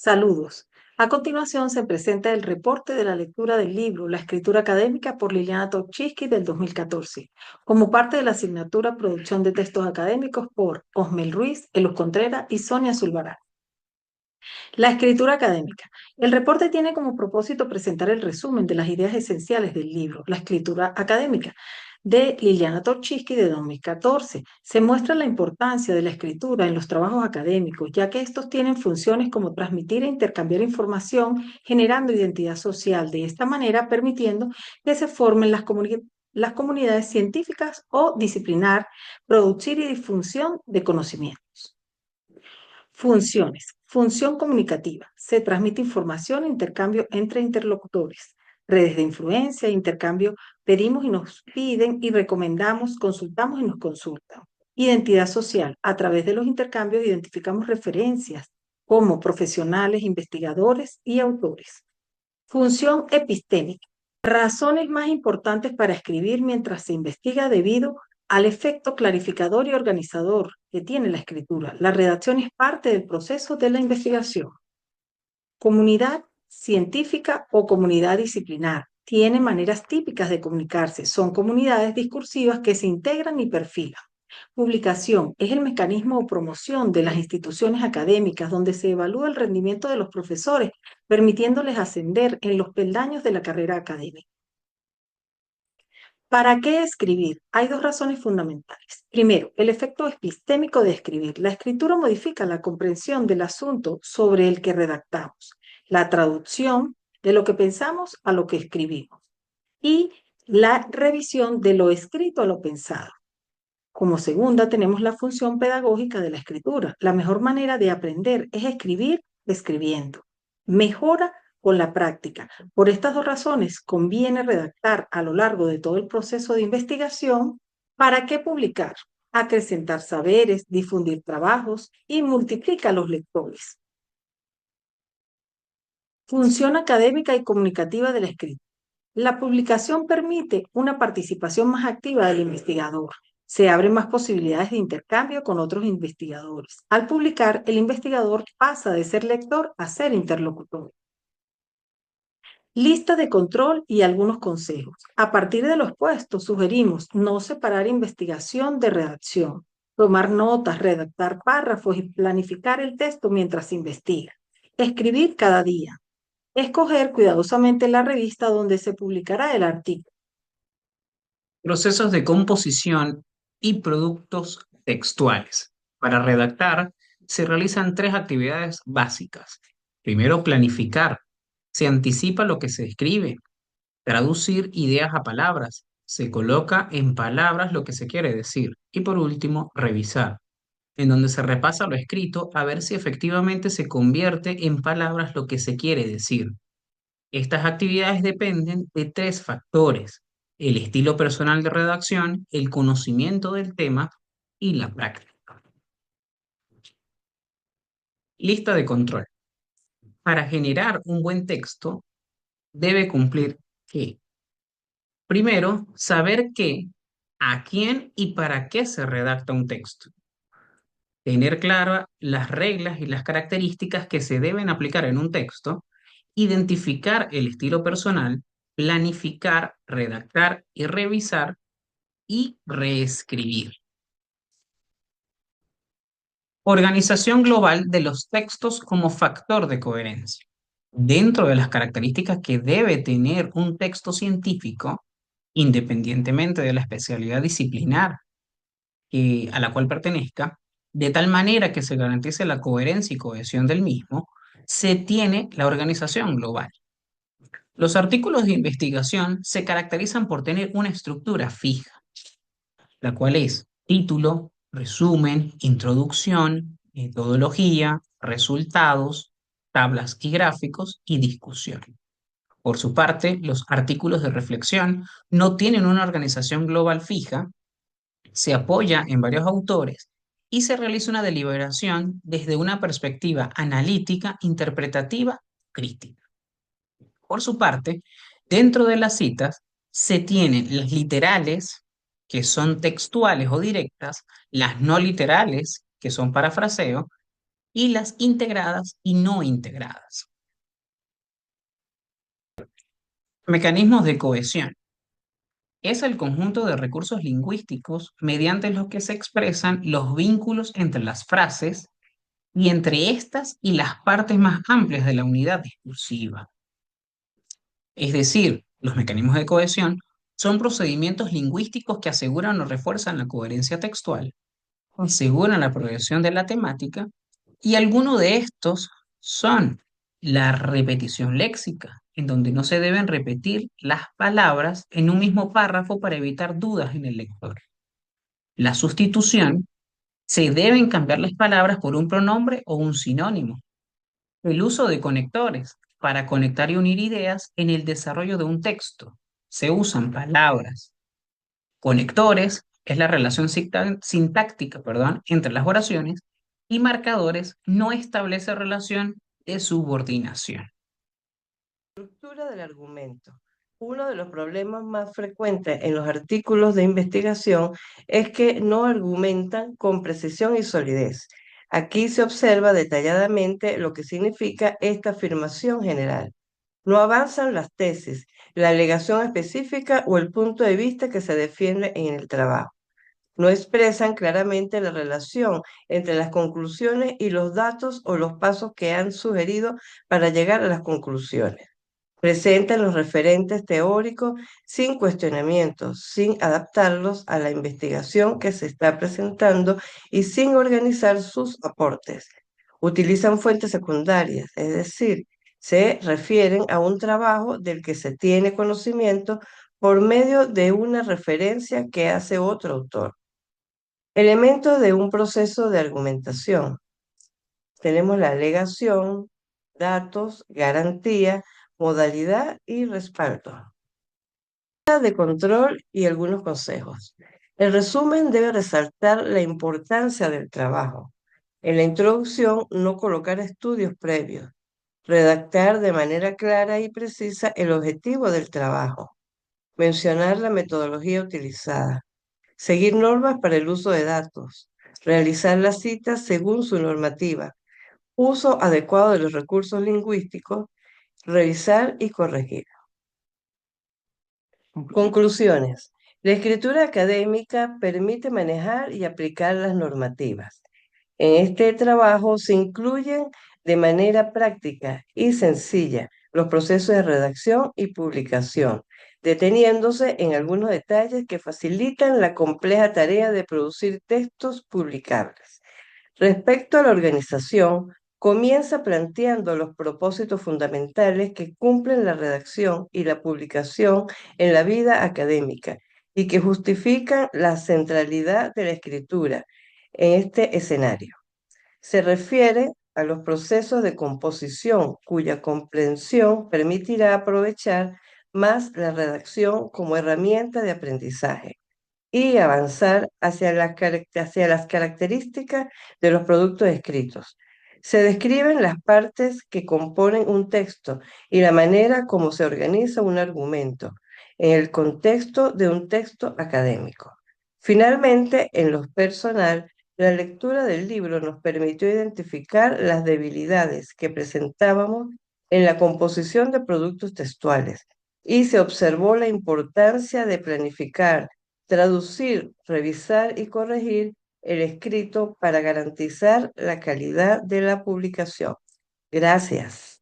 Saludos. A continuación se presenta el reporte de la lectura del libro La escritura académica por Liliana Topchinsky del 2014, como parte de la asignatura Producción de Textos Académicos por Osmel Ruiz, Elus Contreras y Sonia Zulbarán. La escritura académica. El reporte tiene como propósito presentar el resumen de las ideas esenciales del libro, La escritura académica, de Liliana Topchinsky de 2014. Se muestra la importancia de la escritura en los trabajos académicos, ya que estos tienen funciones como transmitir e intercambiar información, generando identidad social, de esta manera permitiendo que se formen las comunidades científicas o disciplinar, producir y difusión de conocimientos. Funciones. Función comunicativa. Se transmite información e intercambio entre interlocutores. Redes de influencia, intercambio, pedimos y nos piden y recomendamos, consultamos y nos consultan. Identidad social. A través de los intercambios identificamos referencias como profesionales, investigadores y autores. Función epistémica. Razones más importantes para escribir mientras se investiga debido al efecto clarificador y organizador que tiene la escritura. La redacción es parte del proceso de la investigación. Comunidad científica o comunidad disciplinar. Tiene maneras típicas de comunicarse. Son comunidades discursivas que se integran y perfilan. Publicación es el mecanismo o promoción de las instituciones académicas donde se evalúa el rendimiento de los profesores, permitiéndoles ascender en los peldaños de la carrera académica. ¿Para qué escribir? Hay dos razones fundamentales. Primero, el efecto epistémico de escribir. La escritura modifica la comprensión del asunto sobre el que redactamos, la traducción de lo que pensamos a lo que escribimos y la revisión de lo escrito a lo pensado. Como segunda, tenemos la función pedagógica de la escritura. La mejor manera de aprender es escribir escribiendo. Mejora con la práctica. Por estas dos razones, conviene redactar a lo largo de todo el proceso de investigación. ¿Para qué publicar? Acrecentar saberes, difundir trabajos y multiplica a los lectores. Función académica y comunicativa de la escritura. La publicación permite una participación más activa del investigador. Se abren más posibilidades de intercambio con otros investigadores. Al publicar, el investigador pasa de ser lector a ser interlocutor. Lista de control y algunos consejos. A partir de los puestos, sugerimos no separar investigación de redacción, tomar notas, redactar párrafos y planificar el texto mientras se investiga. Escribir cada día. Escoger cuidadosamente la revista donde se publicará el artículo. Procesos de composición y productos textuales. Para redactar, se realizan tres actividades básicas. Primero, planificar. Se anticipa lo que se escribe. Traducir ideas a palabras. Se coloca en palabras lo que se quiere decir. Y por último, revisar, en donde se repasa lo escrito a ver si efectivamente se convierte en palabras lo que se quiere decir. Estas actividades dependen de tres factores: el estilo personal de redacción, el conocimiento del tema y la práctica. Lista de control. Para generar un buen texto, debe cumplir ¿qué? Primero, saber qué, a quién y para qué se redacta un texto. Tener claras las reglas y las características que se deben aplicar en un texto, identificar el estilo personal, planificar, redactar y revisar y reescribir. Organización global de los textos como factor de coherencia. Dentro de las características que debe tener un texto científico, independientemente de la especialidad disciplinar a la cual pertenezca, de tal manera que se garantice la coherencia y cohesión del mismo, se tiene la organización global. Los artículos de investigación se caracterizan por tener una estructura fija, la cual es título, resumen, introducción, metodología, resultados, tablas y gráficos y discusión. Por su parte, los artículos de reflexión no tienen una organización global fija, se apoya en varios autores y se realiza una deliberación desde una perspectiva analítica, interpretativa, crítica. Por su parte, dentro de las citas se tienen las literales, que son textuales o directas, las no literales, que son parafraseo, y las integradas y no integradas. Mecanismos de cohesión. Es el conjunto de recursos lingüísticos mediante los que se expresan los vínculos entre las frases y entre estas y las partes más amplias de la unidad discursiva. Es decir, los mecanismos de cohesión son procedimientos lingüísticos que aseguran o refuerzan la coherencia textual, aseguran la progresión de la temática, y algunos de estos son la repetición léxica, en donde no se deben repetir las palabras en un mismo párrafo para evitar dudas en el lector. La sustitución, se deben cambiar las palabras por un pronombre o un sinónimo. El uso de conectores para conectar y unir ideas en el desarrollo de un texto. Se usan palabras. Conectores es la relación sintáctica, entre las oraciones, y marcadores no establece relación de subordinación. Estructura del argumento. Uno de los problemas más frecuentes en los artículos de investigación es que no argumentan con precisión y solidez. Aquí se observa detalladamente lo que significa esta afirmación general. No avanzan las tesis, la alegación específica o el punto de vista que se defiende en el trabajo. No expresan claramente la relación entre las conclusiones y los datos o los pasos que han sugerido para llegar a las conclusiones. Presentan los referentes teóricos sin cuestionamientos, sin adaptarlos a la investigación que se está presentando y sin organizar sus aportes. Utilizan fuentes secundarias, es decir, se refieren a un trabajo del que se tiene conocimiento por medio de una referencia que hace otro autor. Elementos de un proceso de argumentación. Tenemos la alegación, datos, garantía, modalidad y respaldo. De control y algunos consejos. El resumen debe resaltar la importancia del trabajo. En la introducción, no colocar estudios previos. Redactar de manera clara y precisa el objetivo del trabajo. Mencionar la metodología utilizada. Seguir normas para el uso de datos. Realizar las citas según su normativa. Uso adecuado de los recursos lingüísticos. Revisar y corregir. Conclusiones. La escritura académica permite manejar y aplicar las normativas. En este trabajo se incluyen de manera práctica y sencilla los procesos de redacción y publicación, deteniéndose en algunos detalles que facilitan la compleja tarea de producir textos publicables. Respecto a la organización, comienza planteando los propósitos fundamentales que cumplen la redacción y la publicación en la vida académica y que justifican la centralidad de la escritura en este escenario. Se refiere a los procesos de composición cuya comprensión permitirá aprovechar más la redacción como herramienta de aprendizaje y avanzar hacia las características de los productos escritos. Se describen las partes que componen un texto y la manera como se organiza un argumento en el contexto de un texto académico. Finalmente, en lo personal, la lectura del libro nos permitió identificar las debilidades que presentábamos en la composición de productos textuales y se observó la importancia de planificar, traducir, revisar y corregir el escrito para garantizar la calidad de la publicación. Gracias.